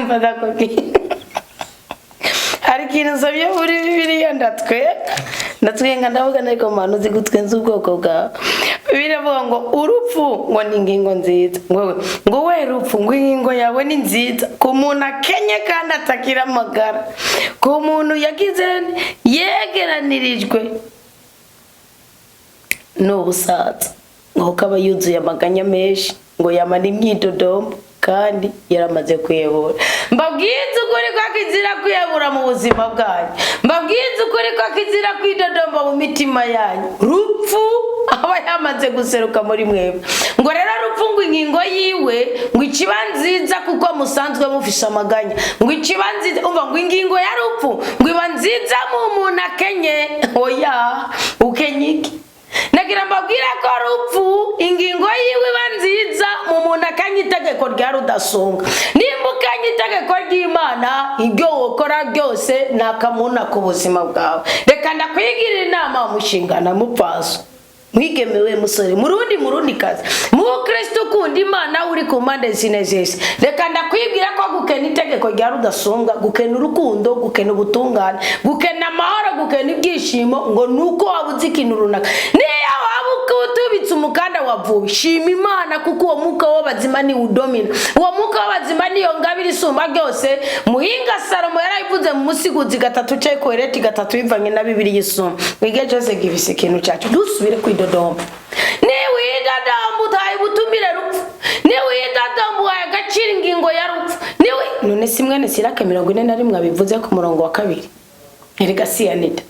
Mbadakoki. Hari ikintu nsomye muri Bibiliya ndatwenga ndavuga ariko manu uzi gutwenza ubwoko bwawe. Biravuga ngo urupfu ngo ni ingingo nziza. Ngo we rupfu ngo ingingo yawe ni nziza. Ku muntu akenye kandi atakira amagara. Ku muntu yagize yegeranirijwe n'ubusaza. Ngo kaba yuzuye amaganya menshi. Ngo yamara imyidodombo. Kandi yaramaze kuyebura. Mbabwize ukuri ko akizira kuyebura mu buzima bwanyu. Mbabwize ukuri ko akizira kwidodomba mu mitima yanyu. Rupfu aba yamaze guseruka muri mwebwe. Ngo rero rupfu ngo ingingo yiwe ngo ikibanziza kuko musanzwe mufisha amaganya. Ngo ikibanziza umva ngo ingingo ya rupfu ngo iba nziza mu muntu akenye. Oya ukenyiki. Nagira mbabwira ko rupfu ingingo yiwe banziza mu muntu akanye itegeko rya rudasonga. Nimba ukanye itegeko ry'Imana ibyo wokora byose nakamuna ku buzima bwawe. Reka ndakwigirira inama umushingana mupfaso. Mwigemewe musore murundi kazi. Mu Kristo kundi Imana uri ku mpande zinezese. Reka ndakwibwira ko gukena itegeko rya rudasonga, gukena urukundo, gukena ubutungane, gukena amahoro, gukena ibyishimo ngo nuko wabuze ikintu runaka. Niyo wabukutubitse umukanda wavuye. Shima Imana kuko uwo muka w'abazima ni udomina. Uwo muka w'abazima niyo ngabiri isumba byose. Muhinga Salomo yarayivuze mu musiguzi 3 cye kohereti 3 bivanye na Bibiliya yisumba. Wige Jose givise ikintu cyacu dusubire kwidodomba. Niwe yidadomba utaye butumire rupfu. Niwe yidadomba agacira ingingo ya rupfu. Niwe none simwene Siraka 41 abivuze ku murongo wa 2. Erega siyanita.